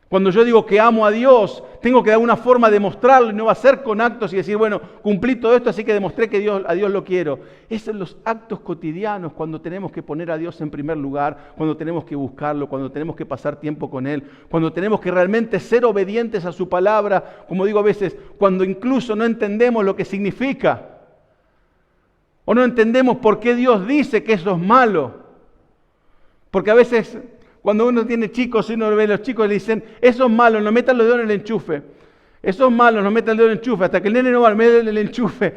A: Cuando yo digo que amo a Dios, tengo que de alguna forma demostrarlo y no va a ser con actos y decir, bueno, cumplí todo esto, así que demostré que a Dios lo quiero. Esos son los actos cotidianos cuando tenemos que poner a Dios en primer lugar, cuando tenemos que buscarlo, cuando tenemos que pasar tiempo con Él, cuando tenemos que realmente ser obedientes a su palabra, como digo a veces, cuando incluso no entendemos lo que significa. O no entendemos por qué Dios dice que eso es malo. Porque a veces cuando uno tiene chicos y uno ve a los chicos le dicen, eso es malo, no metan los dedos en el enchufe. Eso es malo, no metan el dedo en el enchufe. Hasta que el nene no va a meter el enchufe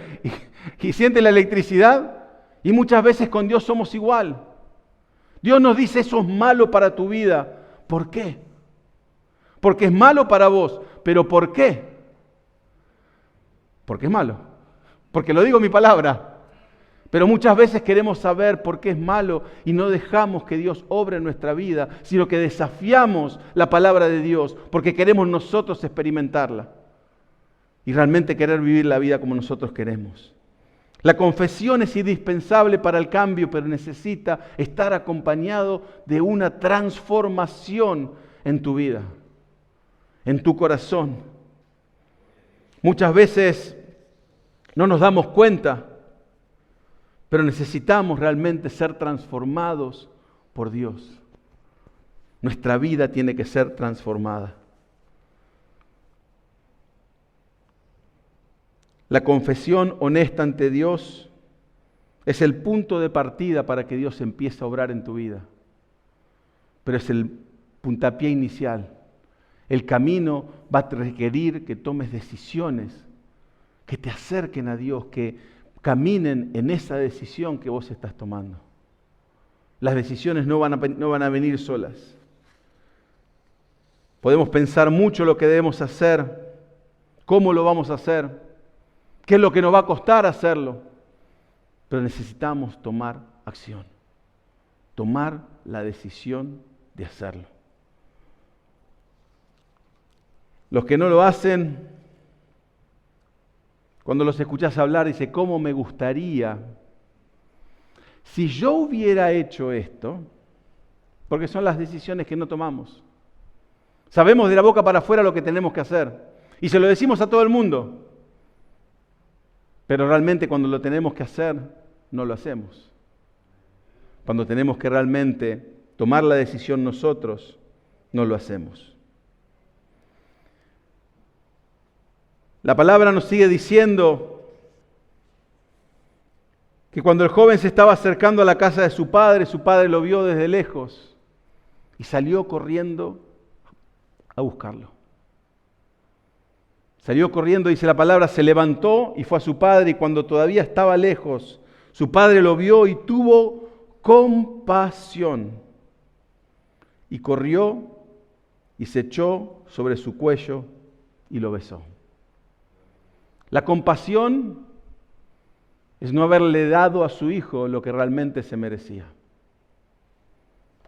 A: y siente la electricidad. Y muchas veces con Dios somos igual. Dios nos dice, eso es malo para tu vida. ¿Por qué? Porque es malo para vos. ¿Pero por qué? Porque es malo. Porque lo digo mi palabra. Pero muchas veces queremos saber por qué es malo y no dejamos que Dios obre en nuestra vida, sino que desafiamos la palabra de Dios porque queremos nosotros experimentarla y realmente querer vivir la vida como nosotros queremos. La confesión es indispensable para el cambio, pero necesita estar acompañado de una transformación en tu vida, en tu corazón. Muchas veces no nos damos cuenta, pero necesitamos realmente ser transformados por Dios. Nuestra vida tiene que ser transformada. La confesión honesta ante Dios es el punto de partida para que Dios empiece a obrar en tu vida. Pero es el puntapié inicial. El camino va a requerir que tomes decisiones que te acerquen a Dios, que caminen en esa decisión que vos estás tomando. Las decisiones no van a venir solas. Podemos pensar mucho lo que debemos hacer, cómo lo vamos a hacer, qué es lo que nos va a costar hacerlo, pero necesitamos tomar acción, tomar la decisión de hacerlo. Los que no lo hacen, cuando los escuchás hablar, dice, ¿cómo me gustaría? Si yo hubiera hecho esto, porque son las decisiones que no tomamos. Sabemos de la boca para afuera lo que tenemos que hacer y se lo decimos a todo el mundo. Pero realmente cuando lo tenemos que hacer, no lo hacemos. Cuando tenemos que realmente tomar la decisión nosotros, no lo hacemos. La palabra nos sigue diciendo que cuando el joven se estaba acercando a la casa de su padre lo vio desde lejos y salió corriendo a buscarlo. Salió corriendo, dice la palabra, se levantó y fue a su padre, y cuando todavía estaba lejos, su padre lo vio y tuvo compasión. Y corrió y se echó sobre su cuello y lo besó. La compasión es no haberle dado a su hijo lo que realmente se merecía.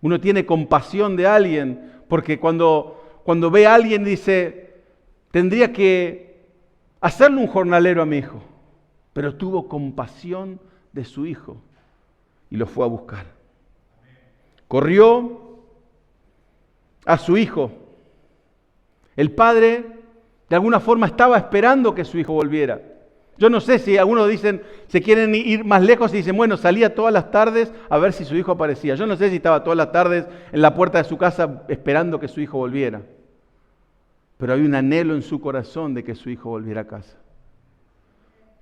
A: Uno tiene compasión de alguien porque cuando ve a alguien dice, tendría que hacerle un jornalero a mi hijo, pero tuvo compasión de su hijo y lo fue a buscar. Corrió a su hijo. El padre de alguna forma estaba esperando que su hijo volviera. Yo no sé si algunos dicen, se quieren ir más lejos y dicen, bueno, salía todas las tardes a ver si su hijo aparecía. Yo no sé si estaba todas las tardes en la puerta de su casa esperando que su hijo volviera. Pero hay un anhelo en su corazón de que su hijo volviera a casa.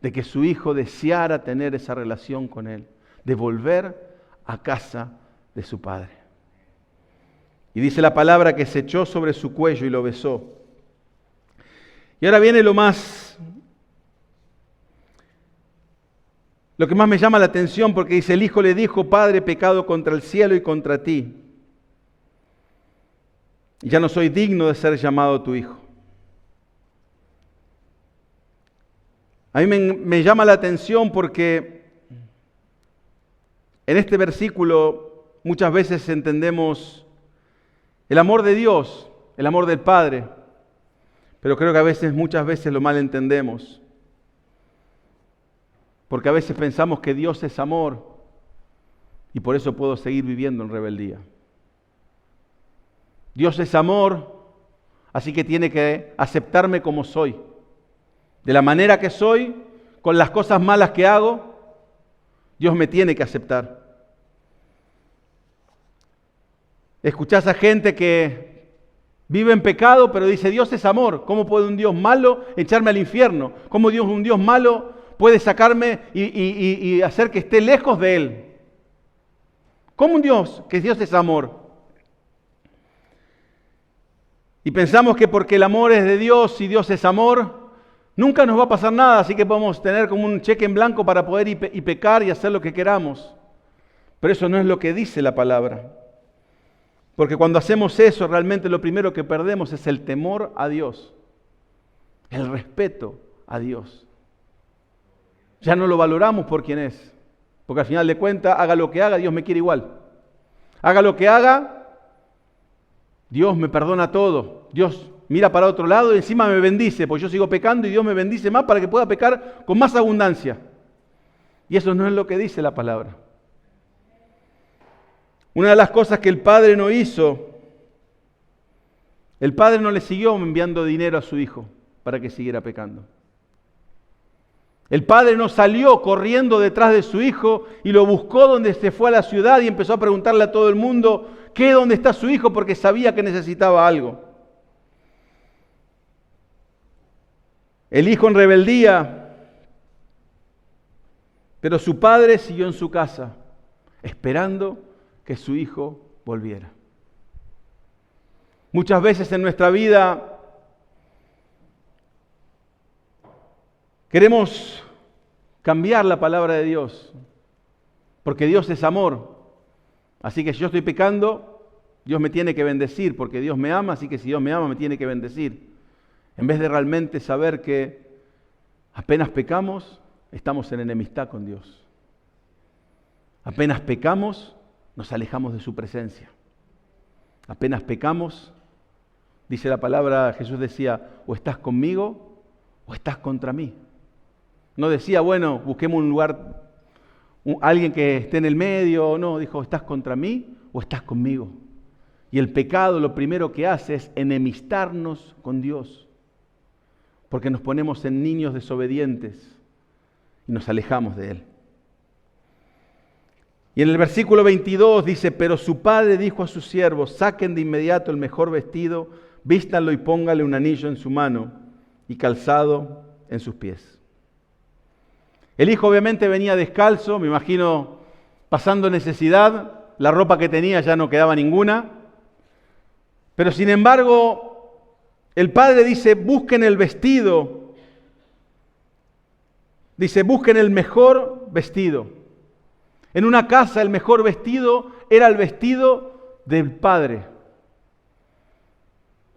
A: De que su hijo deseara tener esa relación con él. De volver a casa de su padre. Y dice la palabra que se echó sobre su cuello y lo besó. Y ahora viene lo que más me llama la atención, porque dice, el hijo le dijo, Padre, he pecado contra el cielo y contra ti. Y ya no soy digno de ser llamado tu hijo. A mí me llama la atención porque en este versículo muchas veces entendemos el amor de Dios, el amor del Padre, pero creo que muchas veces lo malentendemos. Porque a veces pensamos que Dios es amor y por eso puedo seguir viviendo en rebeldía. Dios es amor, así que tiene que aceptarme como soy. De la manera que soy, con las cosas malas que hago, Dios me tiene que aceptar. Escuchás a gente que vive en pecado, pero dice, Dios es amor. ¿Cómo puede un Dios malo echarme al infierno? ¿Cómo un Dios malo puede sacarme y hacer que esté lejos de Él? ¿Cómo un Dios, que Dios es amor? Y pensamos que porque el amor es de Dios y Dios es amor, nunca nos va a pasar nada, así que podemos tener como un cheque en blanco para poder y pecar y hacer lo que queramos. Pero eso no es lo que dice la palabra. Porque cuando hacemos eso, realmente lo primero que perdemos es el temor a Dios, el respeto a Dios. Ya no lo valoramos por quien es. Porque al final de cuentas, haga lo que haga, Dios me quiere igual. Haga lo que haga, Dios me perdona todo. Dios mira para otro lado y encima me bendice, porque yo sigo pecando y Dios me bendice más para que pueda pecar con más abundancia. Y eso no es lo que dice la palabra. Una de las cosas que el padre no hizo, el padre no le siguió enviando dinero a su hijo para que siguiera pecando. El padre no salió corriendo detrás de su hijo y lo buscó donde se fue a la ciudad y empezó a preguntarle a todo el mundo dónde está su hijo, porque sabía que necesitaba algo. El hijo en rebeldía, pero su padre siguió en su casa, esperando que su hijo volviera. Muchas veces en nuestra vida queremos cambiar la palabra de Dios, porque Dios es amor. Así que si yo estoy pecando, Dios me tiene que bendecir, porque Dios me ama, así que si Dios me ama, me tiene que bendecir. En vez de realmente saber que apenas pecamos, estamos en enemistad con Dios. Apenas pecamos, nos alejamos de su presencia. Apenas pecamos, dice la palabra, Jesús decía, o estás conmigo o estás contra mí. No decía, bueno, busquemos un lugar, alguien que esté en el medio. No, dijo, ¿estás contra mí o estás conmigo? Y el pecado lo primero que hace es enemistarnos con Dios, porque nos ponemos en niños desobedientes y nos alejamos de Él. Y en el versículo 22 dice, pero su padre dijo a sus siervos, saquen de inmediato el mejor vestido, vístanlo y póngale un anillo en su mano y calzado en sus pies. El hijo obviamente venía descalzo, me imagino pasando necesidad, la ropa que tenía ya no quedaba ninguna, pero sin embargo el padre dice, busquen el vestido, dice, busquen el mejor vestido. En una casa el mejor vestido era el vestido del padre.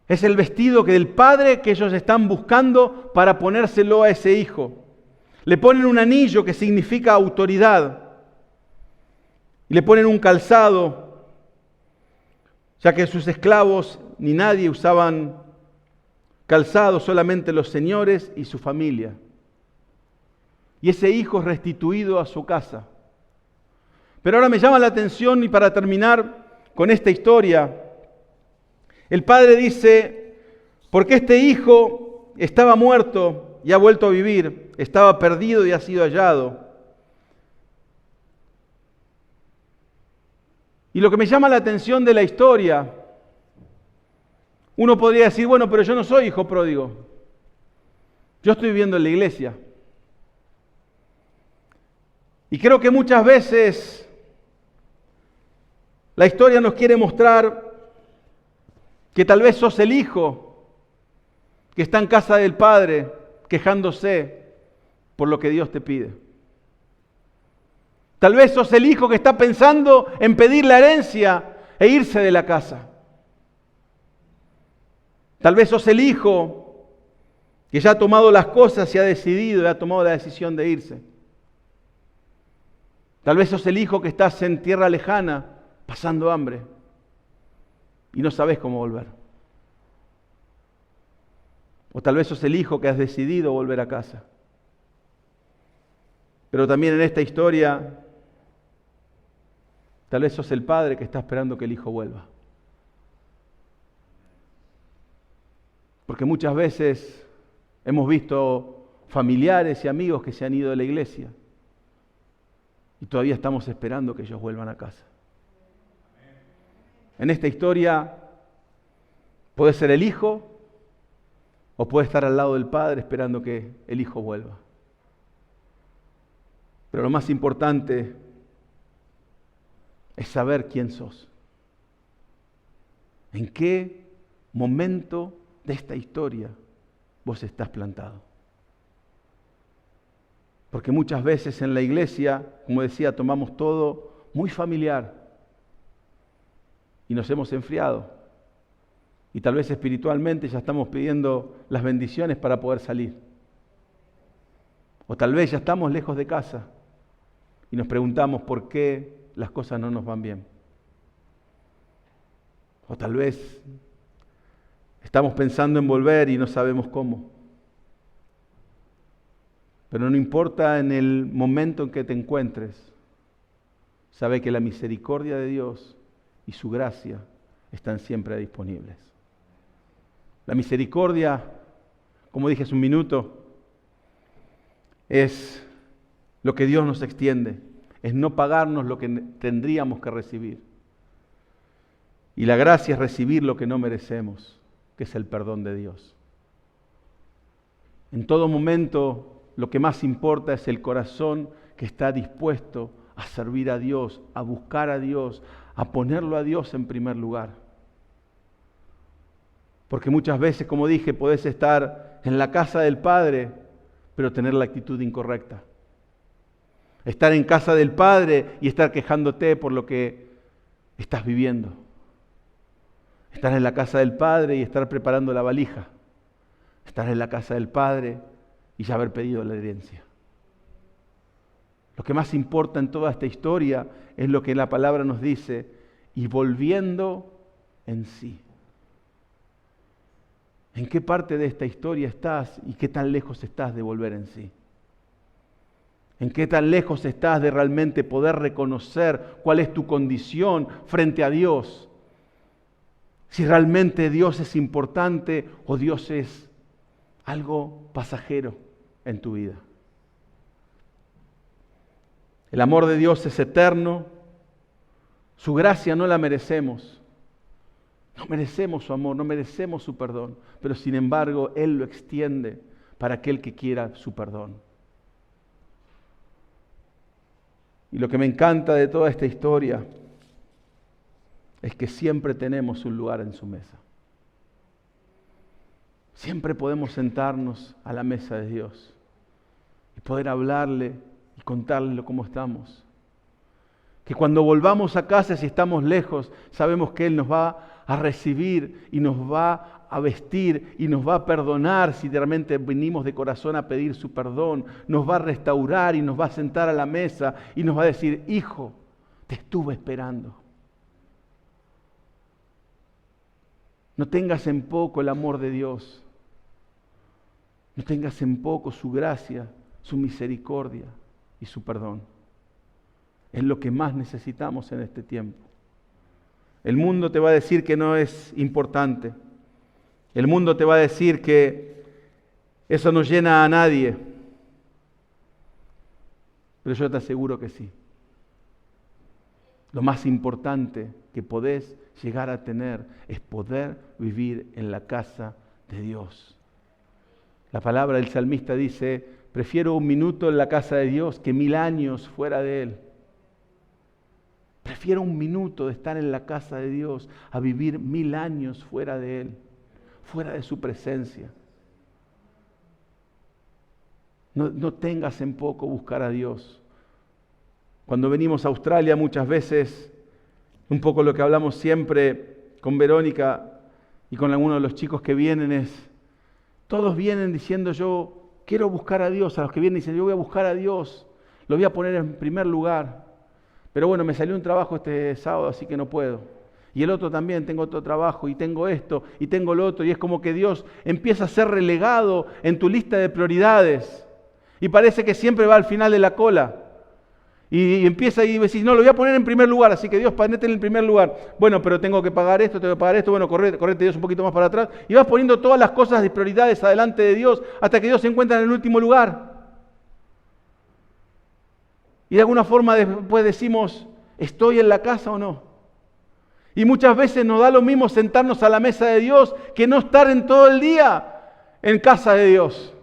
A: Es el vestido del padre que ellos están buscando para ponérselo a ese hijo. Le ponen un anillo que significa autoridad. Y le ponen un calzado, ya que sus esclavos ni nadie usaban calzado, solamente los señores y su familia. Y ese hijo es restituido a su casa. Pero ahora me llama la atención, y para terminar con esta historia, el padre dice, porque este hijo estaba muerto y ha vuelto a vivir, estaba perdido y ha sido hallado. Y lo que me llama la atención de la historia, uno podría decir, bueno, pero yo no soy hijo pródigo, yo estoy viviendo en la iglesia. Y creo que muchas veces la historia nos quiere mostrar que tal vez sos el hijo que está en casa del padre quejándose por lo que Dios te pide. Tal vez sos el hijo que está pensando en pedir la herencia e irse de la casa. Tal vez sos el hijo que ya ha tomado las cosas y ha decidido y ha tomado la decisión de irse. Tal vez sos el hijo que estás en tierra lejana pasando hambre y no sabes cómo volver. O tal vez sos el hijo que has decidido volver a casa. Pero también en esta historia, tal vez sos el padre que está esperando que el hijo vuelva. Porque muchas veces hemos visto familiares y amigos que se han ido de la iglesia y todavía estamos esperando que ellos vuelvan a casa. En esta historia puede ser el hijo o puede estar al lado del padre esperando que el hijo vuelva. Pero lo más importante es saber quién sos. ¿En qué momento de esta historia vos estás plantado? Porque muchas veces en la iglesia, como decía, tomamos todo muy familiar y nos hemos enfriado. Y tal vez espiritualmente ya estamos pidiendo las bendiciones para poder salir. O tal vez ya estamos lejos de casa y nos preguntamos por qué las cosas no nos van bien. O tal vez estamos pensando en volver y no sabemos cómo. Pero no importa en el momento en que te encuentres, sabe que la misericordia de Dios y su gracia están siempre disponibles. La misericordia, como dije hace un minuto, es lo que Dios nos extiende, es no pagarnos lo que tendríamos que recibir. Y la gracia es recibir lo que no merecemos, que es el perdón de Dios. En todo momento, lo que más importa es el corazón que está dispuesto a servir a Dios, a buscar a Dios, a ponerlo a Dios en primer lugar. Porque muchas veces, como dije, podés estar en la casa del Padre, pero tener la actitud incorrecta. Estar en casa del Padre y estar quejándote por lo que estás viviendo. Estar en la casa del Padre y estar preparando la valija. Estar en la casa del Padre y ya haber pedido la herencia. Lo que más importa en toda esta historia es lo que la palabra nos dice, y volviendo en sí. ¿En qué parte de esta historia estás y qué tan lejos estás de volver en sí? ¿En qué tan lejos estás de realmente poder reconocer cuál es tu condición frente a Dios? Si realmente Dios es importante o Dios es algo pasajero en tu vida. El amor de Dios es eterno, su gracia no la merecemos. No merecemos su amor, no merecemos su perdón, pero sin embargo Él lo extiende para aquel que quiera su perdón. Y lo que me encanta de toda esta historia es que siempre tenemos un lugar en su mesa. Siempre podemos sentarnos a la mesa de Dios y poder hablarle y contarle cómo estamos. Que cuando volvamos a casa, si estamos lejos, sabemos que Él nos va a recibir y nos va a vestir y nos va a perdonar si realmente venimos de corazón a pedir su perdón. Nos va a restaurar y nos va a sentar a la mesa y nos va a decir, hijo, te estuve esperando. No tengas en poco el amor de Dios. No tengas en poco su gracia, su misericordia y su perdón. Es lo que más necesitamos en este tiempo. El mundo te va a decir que no es importante. El mundo te va a decir que eso no llena a nadie. Pero yo te aseguro que sí. Lo más importante que podés llegar a tener es poder vivir en la casa de Dios. La palabra del salmista dice, prefiero 1 minuto en la casa de Dios que 1000 años fuera de Él. Prefiero 1 minuto de estar en la casa de Dios a vivir 1000 años fuera de Él, fuera de su presencia. No tengas en poco buscar a Dios. Cuando venimos a Australia muchas veces, un poco lo que hablamos siempre con Verónica y con algunos de los chicos que vienen es, todos vienen diciendo yo quiero buscar a Dios, a los que vienen dicen yo voy a buscar a Dios, lo voy a poner en primer lugar. Pero bueno, me salió un trabajo este sábado, así que no puedo. Y el otro también, tengo otro trabajo, y tengo esto, y tengo lo otro. Y es como que Dios empieza a ser relegado en tu lista de prioridades. Y parece que siempre va al final de la cola. Y empieza y decís, no, lo voy a poner en primer lugar, así que Dios, ponete en el primer lugar. Bueno, pero tengo que pagar esto, bueno, correte Dios un poquito más para atrás. Y vas poniendo todas las cosas de prioridades adelante de Dios, hasta que Dios se encuentra en el último lugar. Y de alguna forma después decimos, ¿estoy en la casa o no? Y muchas veces nos da lo mismo sentarnos a la mesa de Dios que no estar en todo el día en casa de Dios.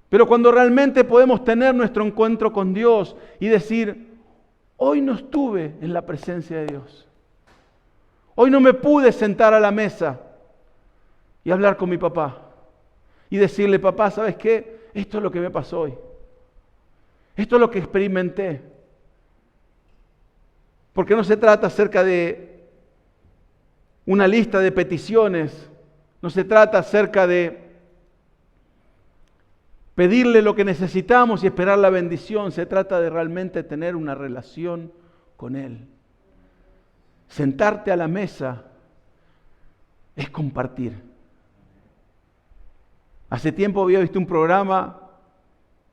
A: Pero cuando realmente podemos tener nuestro encuentro con Dios y decir, hoy no estuve en la presencia de Dios. Hoy no me pude sentar a la mesa y hablar con mi papá. Y decirle, papá, ¿sabes qué? Esto es lo que me pasó hoy. Esto es lo que experimenté. Porque no se trata acerca de una lista de peticiones, no se trata acerca de pedirle lo que necesitamos y esperar la bendición. Se trata de realmente tener una relación con Él. Sentarte a la mesa es compartir. Hace tiempo había visto un programa,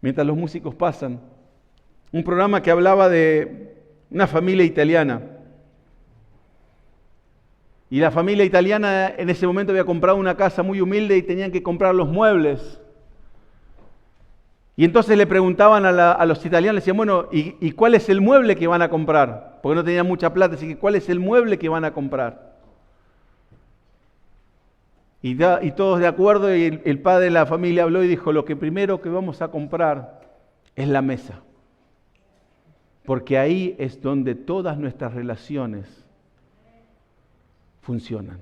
A: mientras los músicos pasan, un programa que hablaba de una familia italiana. Y la familia italiana en ese momento había comprado una casa muy humilde y tenían que comprar los muebles. Y entonces le preguntaban a los italianos, le decían, bueno, ¿y cuál es el mueble que van a comprar? Porque no tenían mucha plata, así que ¿cuál es el mueble que van a comprar? Y todos de acuerdo, y el padre de la familia habló y dijo, lo que primero que vamos a comprar es la mesa. Porque ahí es donde todas nuestras relaciones funcionan.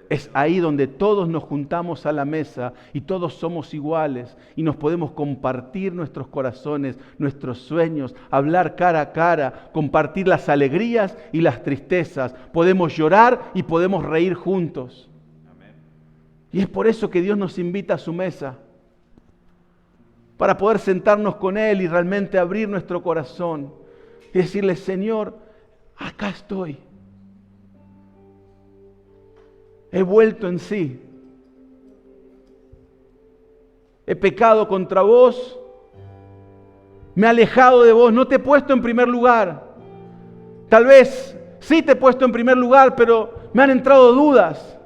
A: Es ahí donde todos nos juntamos a la mesa y todos somos iguales y nos podemos compartir nuestros corazones, nuestros sueños, hablar cara a cara, compartir las alegrías y las tristezas. Podemos llorar y podemos reír juntos. Amén. Y es por eso que Dios nos invita a su mesa, para poder sentarnos con Él y realmente abrir nuestro corazón y decirle, Señor, acá estoy. He vuelto en sí. He pecado contra vos. Me he alejado de vos. No te he puesto en primer lugar. Tal vez sí te he puesto en primer lugar, pero me han entrado dudas.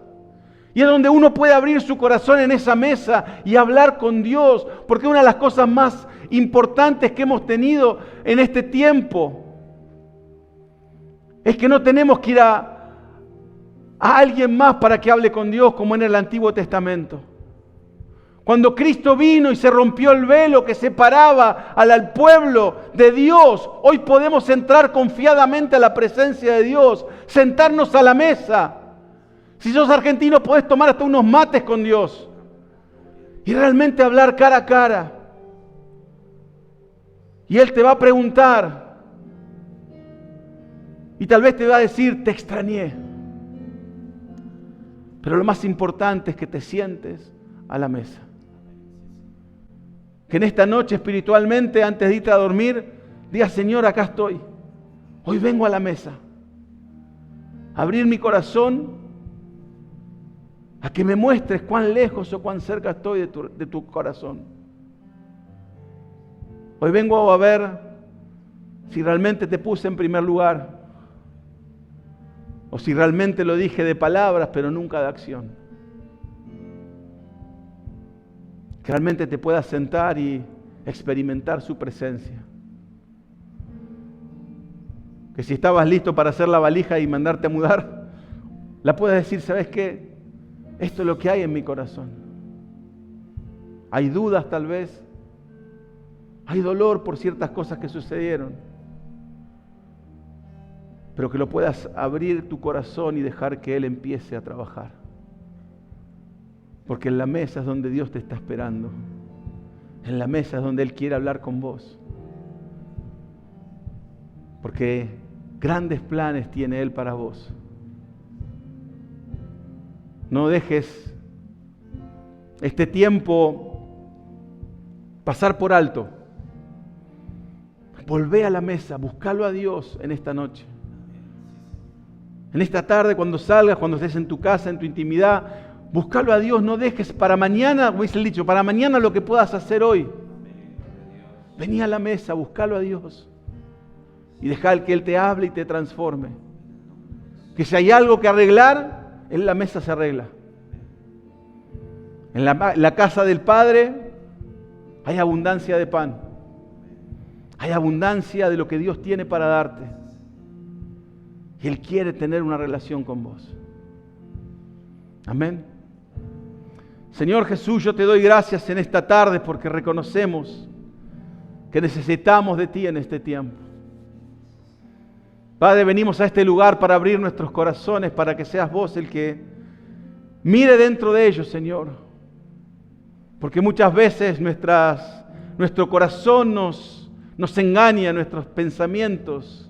A: Y es donde uno puede abrir su corazón en esa mesa y hablar con Dios. Porque una de las cosas más importantes que hemos tenido en este tiempo es que no tenemos que ir a alguien más para que hable con Dios como en el Antiguo Testamento. Cuando Cristo vino y se rompió el velo que separaba al pueblo de Dios, hoy podemos entrar confiadamente a la presencia de Dios, sentarnos a la mesa. Si sos argentino podés tomar hasta unos mates con Dios y realmente hablar cara a cara. Y Él te va a preguntar y tal vez te va a decir, te extrañé. Pero lo más importante es que te sientes a la mesa. Que en esta noche espiritualmente, antes de irte a dormir, digas, Señor, acá estoy. Hoy vengo a la mesa. Abrir mi corazón a que me muestres cuán lejos o cuán cerca estoy de tu corazón. Hoy vengo a ver si realmente te puse en primer lugar. O si realmente lo dije de palabras, pero nunca de acción. Que realmente te puedas sentar y experimentar su presencia. Que si estabas listo para hacer la valija y mandarte a mudar, la puedas decir, ¿sabes qué? Esto es lo que hay en mi corazón. Hay dudas tal vez. Hay dolor por ciertas cosas que sucedieron. Pero que lo puedas abrir tu corazón y dejar que Él empiece a trabajar. Porque en la mesa es donde Dios te está esperando. En la mesa es donde Él quiere hablar con vos. Porque grandes planes tiene Él para vos. No dejes este tiempo pasar por alto. Volvé a la mesa, buscalo a Dios en esta noche. En esta tarde, cuando salgas, cuando estés en tu casa, en tu intimidad, búscalo a Dios, no dejes para mañana, como dice el dicho, para mañana lo que puedas hacer hoy. Vení a la mesa, búscalo a Dios y dejá que Él te hable y te transforme. Que si hay algo que arreglar, en la mesa se arregla. En la casa del Padre hay abundancia de pan. Hay abundancia de lo que Dios tiene para darte. Y Él quiere tener una relación con vos. Amén. Señor Jesús, yo te doy gracias en esta tarde porque reconocemos que necesitamos de ti en este tiempo. Padre, venimos a este lugar para abrir nuestros corazones, para que seas vos el que mire dentro de ellos, Señor. Porque muchas veces nuestro corazón nos engaña, nuestros pensamientos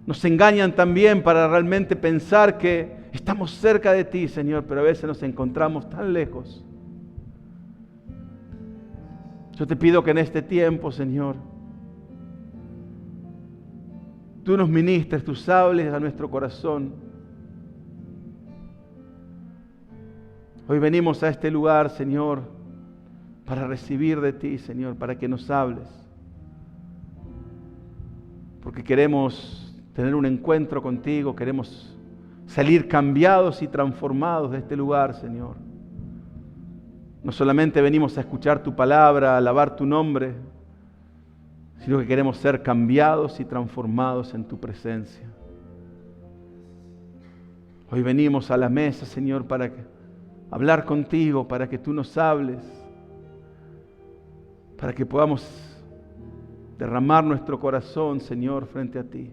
A: nos engañan también para realmente pensar que estamos cerca de ti, Señor, pero a veces nos encontramos tan lejos. Yo te pido que en este tiempo, Señor, tú nos ministres, tus hables a nuestro corazón. Hoy venimos a este lugar, Señor, para recibir de ti, Señor, para que nos hables. Porque queremos tener un encuentro contigo, queremos salir cambiados y transformados de este lugar, Señor. No solamente venimos a escuchar tu palabra, a alabar tu nombre, sino que queremos ser cambiados y transformados en tu presencia. Hoy venimos a la mesa, Señor, para hablar contigo, para que tú nos hables, para que podamos derramar nuestro corazón, Señor, frente a ti.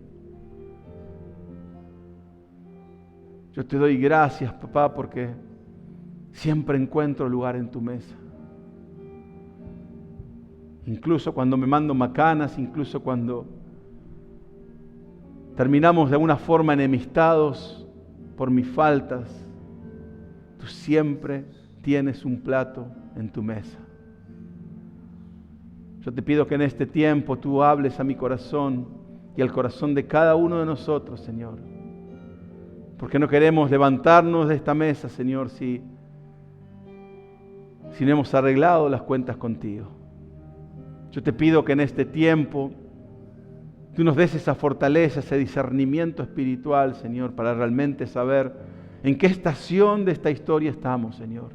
A: Yo te doy gracias, papá, porque siempre encuentro lugar en tu mesa. Incluso cuando me mando macanas, incluso cuando terminamos de alguna forma enemistados por mis faltas, tú siempre tienes un plato en tu mesa. Yo te pido que en este tiempo tú hables a mi corazón y al corazón de cada uno de nosotros, Señor. Porque no queremos levantarnos de esta mesa, Señor, si no hemos arreglado las cuentas contigo. Yo te pido que en este tiempo tú nos des esa fortaleza, ese discernimiento espiritual, Señor, para realmente saber en qué estación de esta historia estamos, Señor.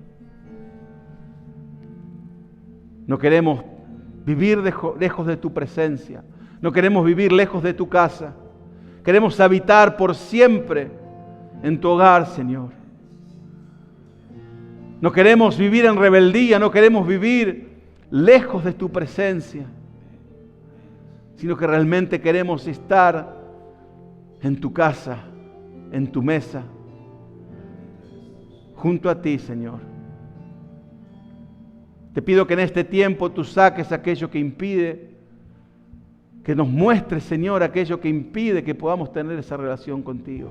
A: No queremos vivir lejos de tu presencia. No queremos vivir lejos de tu casa. Queremos habitar por siempre en tu hogar, Señor. No queremos vivir en rebeldía, no queremos vivir lejos de tu presencia, sino que realmente queremos estar en tu casa, en tu mesa, junto a ti, Señor. Te pido que en este tiempo tú saques aquello que impide, que nos muestres, Señor, aquello que impide que podamos tener esa relación contigo.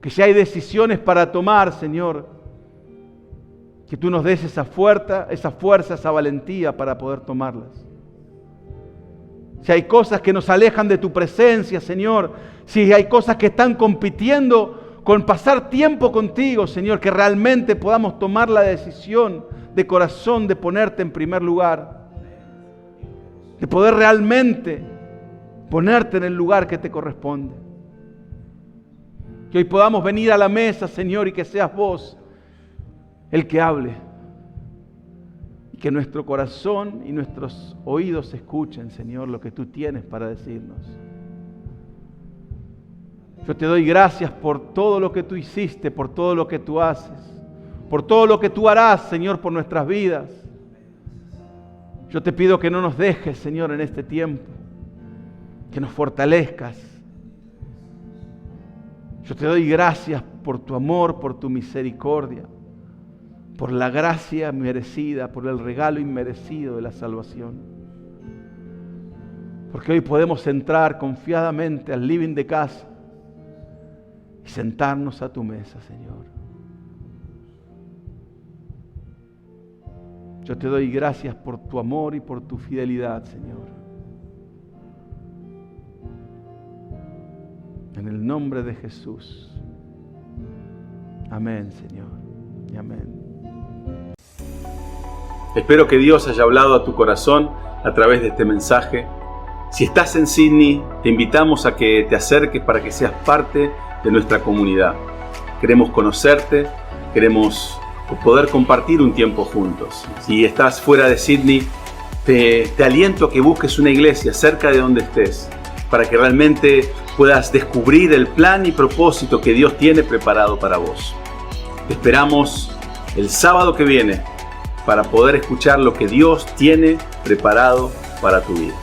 A: Que si hay decisiones para tomar, Señor, que tú nos des esa fuerza, esa valentía para poder tomarlas. Si hay cosas que nos alejan de tu presencia, Señor, si hay cosas que están compitiendo con pasar tiempo contigo, Señor, que realmente podamos tomar la decisión de corazón de ponerte en primer lugar, de poder realmente ponerte en el lugar que te corresponde. Que hoy podamos venir a la mesa, Señor, y que seas vos el que hable. Y que nuestro corazón y nuestros oídos escuchen, Señor, lo que tú tienes para decirnos. Yo te doy gracias por todo lo que tú hiciste, por todo lo que tú haces, por todo lo que tú harás, Señor, por nuestras vidas. Yo te pido que no nos dejes, Señor, en este tiempo, que nos fortalezcas. Yo te doy gracias por tu amor, por tu misericordia, por la gracia merecida, por el regalo inmerecido de la salvación. Porque hoy podemos entrar confiadamente al living de casa y sentarnos a tu mesa, Señor. Yo te doy gracias por tu amor y por tu fidelidad, Señor. En el nombre de Jesús. Amén, Señor. Y amén.
B: Espero que Dios haya hablado a tu corazón a través de este mensaje. Si estás en Sydney, te invitamos a que te acerques para que seas parte de nuestra comunidad. Queremos conocerte, queremos poder compartir un tiempo juntos. Si estás fuera de Sydney, te aliento a que busques una iglesia cerca de donde estés, para que realmente puedas descubrir el plan y propósito que Dios tiene preparado para vos. Te esperamos el sábado que viene para poder escuchar lo que Dios tiene preparado para tu vida.